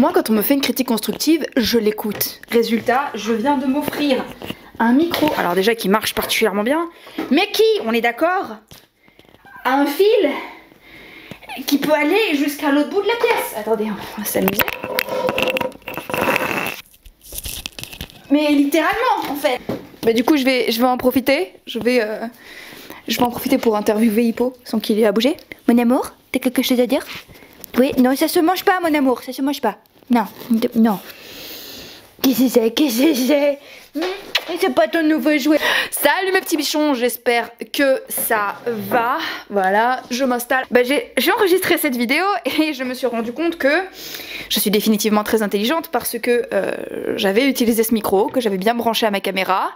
Moi, quand on me fait une critique constructive, je l'écoute. Résultat, je viens de m'offrir un micro, alors déjà qui marche particulièrement bien, mais qui, on est d'accord, a un fil qui peut aller jusqu'à l'autre bout de la pièce. Attendez, on va s'amuser. Mais littéralement, en fait. Bah, du coup, je vais en profiter. Je vais en profiter pour interviewer Hippo sans qu'il ait à bouger. Mon amour, t'as quelque chose à dire? Oui, non, ça se mange pas, mon amour, ça se mange pas. Non, non. Qu'est-ce que c'est? Qu'est-ce que c'est? C'est pas ton nouveau jouet. Salut mes petits bichons, j'espère que ça va. Voilà, je m'installe. Bah, j'ai enregistré cette vidéo et je me suis rendu compte que je suis définitivement très intelligente parce que j'avais utilisé ce micro, que j'avais bien branché à ma caméra.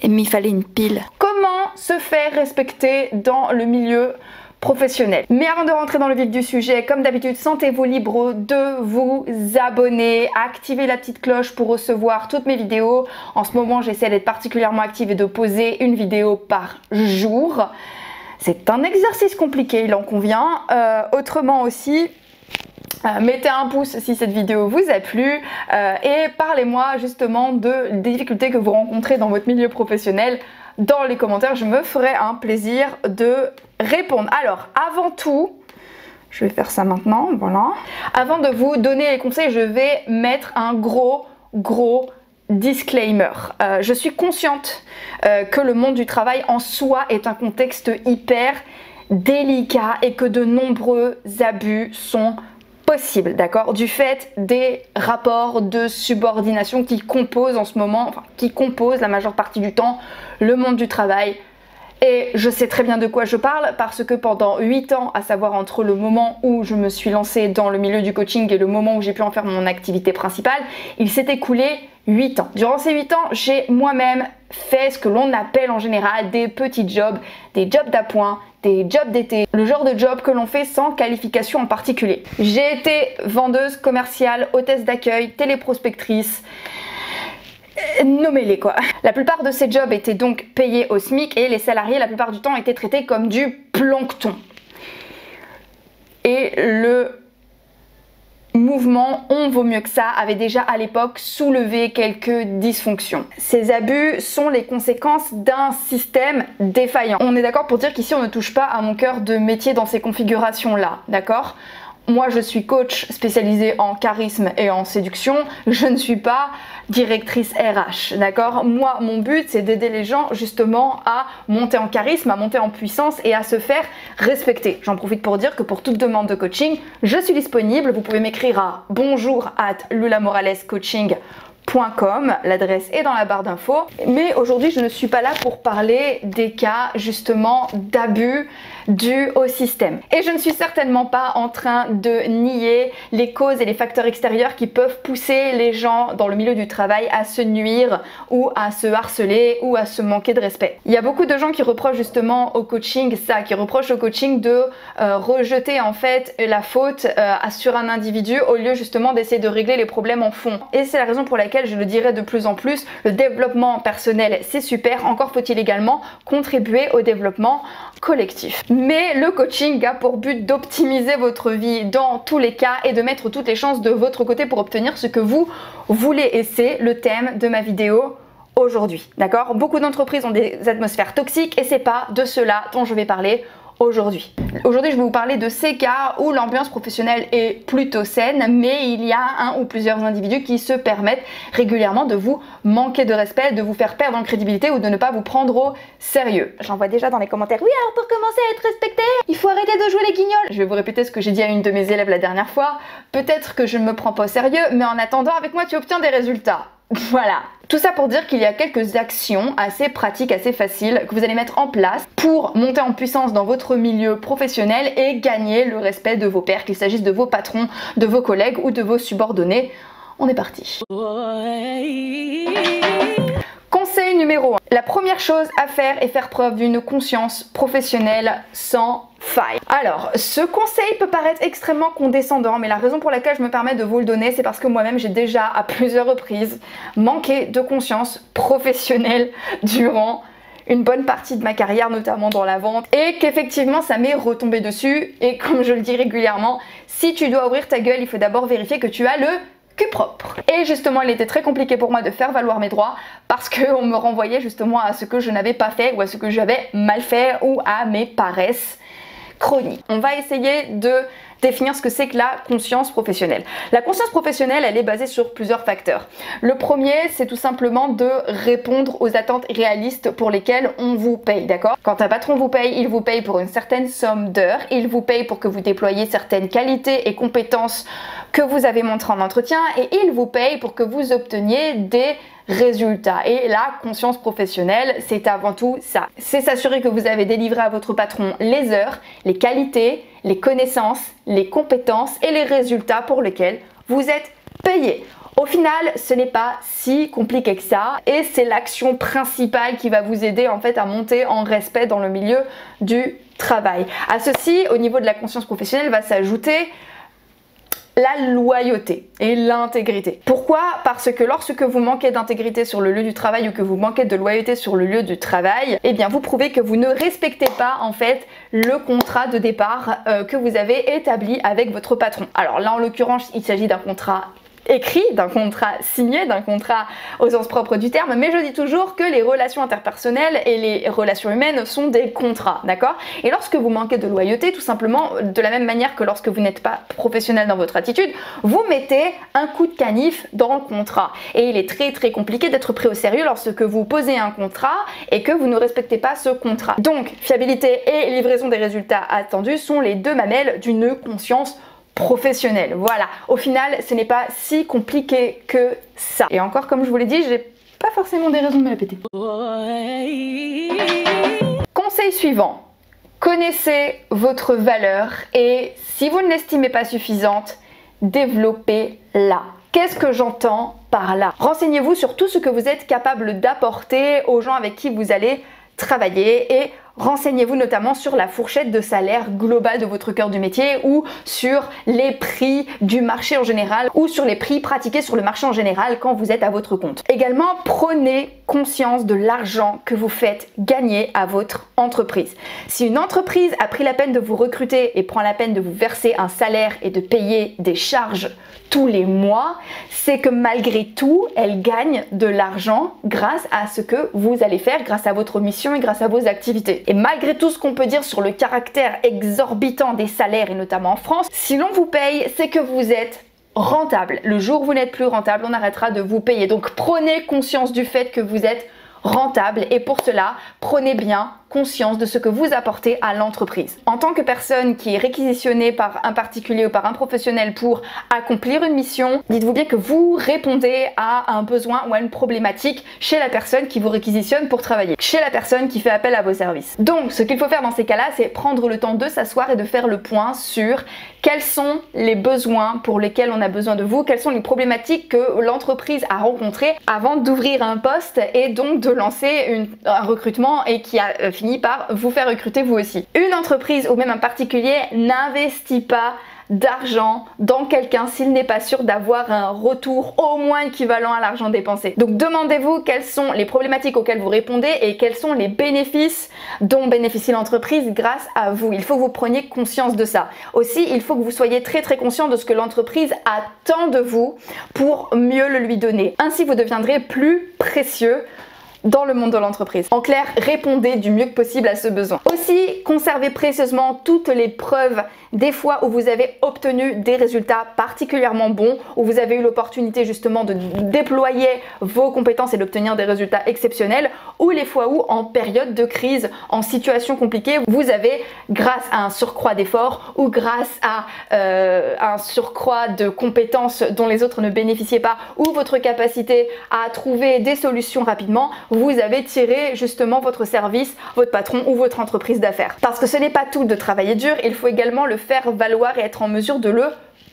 Mais il fallait une pile. Comment se faire respecter dans le milieu professionnel? Mais avant de rentrer dans le vif du sujet, comme d'habitude, sentez-vous libre de vous abonner, activer la petite cloche pour recevoir toutes mes vidéos. En ce moment, j'essaie d'être particulièrement active et de poser une vidéo par jour. C'est un exercice compliqué, il en convient. Autrement aussi, mettez un pouce si cette vidéo vous a plu et parlez-moi justement des difficultés que vous rencontrez dans votre milieu professionnel dans les commentaires. Je me ferai un plaisir de répondre. Alors avant tout, je vais faire ça maintenant, voilà. Avant de vous donner les conseils, je vais mettre un gros disclaimer. Je suis consciente que le monde du travail en soi est un contexte hyper délicat et que de nombreux abus sont possible, d'accord, du fait des rapports de subordination qui composent en ce moment, enfin qui composent la majeure partie du temps le monde du travail. Et je sais très bien de quoi je parle parce que pendant 8 ans, à savoir entre le moment où je me suis lancée dans le milieu du coaching et le moment où j'ai pu en faire mon activité principale, il s'est écoulé 8 ans. Durant ces 8 ans, j'ai moi-même fait ce que l'on appelle en général des petits jobs, des jobs d'appoint, des jobs d'été, le genre de job que l'on fait sans qualification en particulier. J'ai été vendeuse commerciale, hôtesse d'accueil, téléprospectrice, nommez-les quoi. La plupart de ces jobs étaient donc payés au SMIC et les salariés la plupart du temps étaient traités comme du plancton. Et le mouvement On vaut mieux que ça avait déjà à l'époque soulevé quelques dysfonctions. Ces abus sont les conséquences d'un système défaillant. On est d'accord pour dire qu'ici on ne touche pas à mon cœur de métier dans ces configurations là, d'accord? Moi je suis coach spécialisée en charisme et en séduction, je ne suis pas directrice RH, d'accord? Moi mon but c'est d'aider les gens justement à monter en charisme, à monter en puissance et à se faire respecter. J'en profite pour dire que pour toute demande de coaching, je suis disponible, vous pouvez m'écrire à bonjour@lulamoralescoaching.com, l'adresse est dans la barre d'infos. Mais aujourd'hui je ne suis pas là pour parler des cas justement d'abus dus au système. Et je ne suis certainement pas en train de nier les causes et les facteurs extérieurs qui peuvent pousser les gens dans le milieu du travail à se nuire ou à se harceler ou à se manquer de respect. Il y a beaucoup de gens qui reprochent justement au coaching ça, qui reprochent au coaching de rejeter en fait la faute sur un individu au lieu justement d'essayer de régler les problèmes en fond. Et c'est la raison pour laquelle je le dirai de plus en plus, le développement personnel c'est super, encore faut-il également contribuer au développement collectif. Mais le coaching a pour but d'optimiser votre vie dans tous les cas et de mettre toutes les chances de votre côté pour obtenir ce que vous voulez. Et c'est le thème de ma vidéo aujourd'hui, d'accord? Beaucoup d'entreprises ont des atmosphères toxiques et c'est pas de cela dont je vais parler aujourd'hui. Aujourd'hui, je vais vous parler de ces cas où l'ambiance professionnelle est plutôt saine, mais il y a un ou plusieurs individus qui se permettent régulièrement de vous manquer de respect, de vous faire perdre en crédibilité ou de ne pas vous prendre au sérieux. J'en vois déjà dans les commentaires, oui alors pour commencer à être respecté, il faut arrêter de jouer les guignols. Je vais vous répéter ce que j'ai dit à une de mes élèves la dernière fois, peut-être que je ne me prends pas au sérieux, mais en attendant avec moi tu obtiens des résultats. Voilà. Tout ça pour dire qu'il y a quelques actions assez pratiques, assez faciles que vous allez mettre en place pour monter en puissance dans votre milieu professionnel et gagner le respect de vos pairs, qu'il s'agisse de vos patrons, de vos collègues ou de vos subordonnés. On est parti. Conseil numéro 1. La première chose à faire est faire preuve d'une conscience professionnelle sans faille. Alors, ce conseil peut paraître extrêmement condescendant, mais la raison pour laquelle je me permets de vous le donner, c'est parce que moi-même j'ai déjà à plusieurs reprises manqué de conscience professionnelle durant une bonne partie de ma carrière, notamment dans la vente, et qu'effectivement ça m'est retombé dessus. Et comme je le dis régulièrement, si tu dois ouvrir ta gueule, il faut d'abord vérifier que tu as le cul propre. Et justement, il était très compliqué pour moi de faire valoir mes droits parce qu'on me renvoyait justement à ce que je n'avais pas fait ou à ce que j'avais mal fait ou à mes paresses chroniques. On va essayer de définir ce que c'est que la conscience professionnelle. La conscience professionnelle, elle est basée sur plusieurs facteurs. Le premier, c'est tout simplement de répondre aux attentes réalistes pour lesquelles on vous paye, d'accord? Quand un patron vous paye, il vous paye pour une certaine somme d'heures, il vous paye pour que vous déployiez certaines qualités et compétences que vous avez montrées en entretien et il vous paye pour que vous obteniez des résultats. Et la conscience professionnelle, c'est avant tout ça. C'est s'assurer que vous avez délivré à votre patron les heures, les qualités, les connaissances, les compétences et les résultats pour lesquels vous êtes payé. Au final, ce n'est pas si compliqué que ça et c'est l'action principale qui va vous aider en fait à monter en respect dans le milieu du travail. À ceci, au niveau de la conscience professionnelle, va s'ajouter la loyauté et l'intégrité. Pourquoi? Parce que lorsque vous manquez d'intégrité sur le lieu du travail ou que vous manquez de loyauté sur le lieu du travail, eh bien vous prouvez que vous ne respectez pas en fait le contrat de départ que vous avez établi avec votre patron. Alors là en l'occurrence il s'agit d'un contrat écrit, d'un contrat signé, d'un contrat au sens propre du terme, mais je dis toujours que les relations interpersonnelles et les relations humaines sont des contrats, d'accord? Et lorsque vous manquez de loyauté, tout simplement, de la même manière que lorsque vous n'êtes pas professionnel dans votre attitude, vous mettez un coup de canif dans le contrat. Et il est très compliqué d'être pris au sérieux lorsque vous posez un contrat et que vous ne respectez pas ce contrat. Donc, fiabilité et livraison des résultats attendus sont les deux mamelles d'une conscience professionnel. Voilà, au final ce n'est pas si compliqué que ça. Et encore comme je vous l'ai dit, j'ai pas forcément des raisons de me la péter. Conseil suivant, connaissez votre valeur et si vous ne l'estimez pas suffisante, développez-la. Qu'est-ce que j'entends par là? Renseignez-vous sur tout ce que vous êtes capable d'apporter aux gens avec qui vous allez travailler et renseignez-vous notamment sur la fourchette de salaire globale de votre cœur du métier ou sur les prix du marché en général ou sur les prix pratiqués sur le marché en général quand vous êtes à votre compte. Également, prenez conscience de l'argent que vous faites gagner à votre entreprise. Si une entreprise a pris la peine de vous recruter et prend la peine de vous verser un salaire et de payer des charges tous les mois, c'est que malgré tout, elle gagne de l'argent grâce à ce que vous allez faire, grâce à votre mission et grâce à vos activités. Et malgré tout ce qu'on peut dire sur le caractère exorbitant des salaires et notamment en France, si l'on vous paye, c'est que vous êtes rentable. Le jour où vous n'êtes plus rentable, on arrêtera de vous payer. Donc prenez conscience du fait que vous êtes rentable et pour cela, prenez bien conscience de ce que vous apportez à l'entreprise. En tant que personne qui est réquisitionnée par un particulier ou par un professionnel pour accomplir une mission, dites-vous bien que vous répondez à un besoin ou à une problématique chez la personne qui vous réquisitionne pour travailler, chez la personne qui fait appel à vos services. Donc, ce qu'il faut faire dans ces cas-là, c'est prendre le temps de s'asseoir et de faire le point sur quels sont les besoins pour lesquels on a besoin de vous, quelles sont les problématiques que l'entreprise a rencontrées avant d'ouvrir un poste et donc de lancer un recrutement et qui a fini par vous faire recruter vous aussi. Une entreprise ou même un particulier n'investit pas d'argent dans quelqu'un s'il n'est pas sûr d'avoir un retour au moins équivalent à l'argent dépensé. Donc demandez-vous quelles sont les problématiques auxquelles vous répondez et quels sont les bénéfices dont bénéficie l'entreprise grâce à vous. Il faut que vous preniez conscience de ça. Aussi, il faut que vous soyez très conscient de ce que l'entreprise attend de vous pour mieux le lui donner. Ainsi, vous deviendrez plus précieux dans le monde de l'entreprise. En clair, répondez du mieux que possible à ce besoin. Aussi, conservez précieusement toutes les preuves des fois où vous avez obtenu des résultats particulièrement bons, où vous avez eu l'opportunité justement de déployer vos compétences et d'obtenir des résultats exceptionnels, ou les fois où en période de crise, en situation compliquée, vous avez, grâce à un surcroît d'efforts ou grâce à un surcroît de compétences dont les autres ne bénéficiaient pas, ou votre capacité à trouver des solutions rapidement, vous avez tiré justement votre service, votre patron ou votre entreprise d'affaires. Parce que ce n'est pas tout de travailler dur, il faut également le faire valoir et être en mesure de le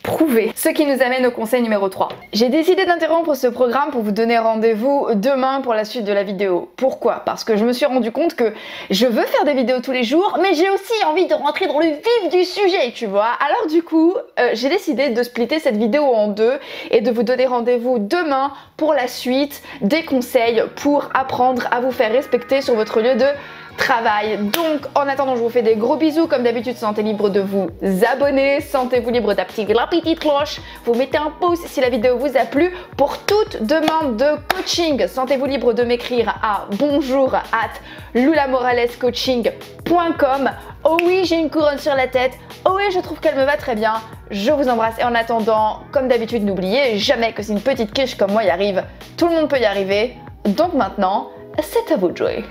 prouvé. Ce qui nous amène au conseil numéro 3. J'ai décidé d'interrompre ce programme pour vous donner rendez-vous demain pour la suite de la vidéo. Pourquoi? Parce que je me suis rendu compte que je veux faire des vidéos tous les jours, mais j'ai aussi envie de rentrer dans le vif du sujet, tu vois. Alors du coup, j'ai décidé de splitter cette vidéo en deux et de vous donner rendez-vous demain pour la suite des conseils pour apprendre à vous faire respecter sur votre lieu de travail. Donc en attendant, je vous fais des gros bisous. Comme d'habitude, sentez libre de vous abonner, sentez-vous libre d'activer la petite cloche, vous mettez un pouce si la vidéo vous a plu. Pour toute demande de coaching, sentez-vous libre de m'écrire à bonjour@lulamoralescoaching.com. Oh oui, j'ai une couronne sur la tête, oh oui, je trouve qu'elle me va très bien. Je vous embrasse et en attendant, comme d'habitude, n'oubliez jamais que si une petite quiche comme moi y arrive, tout le monde peut y arriver. Donc maintenant, c'est à vous de jouer.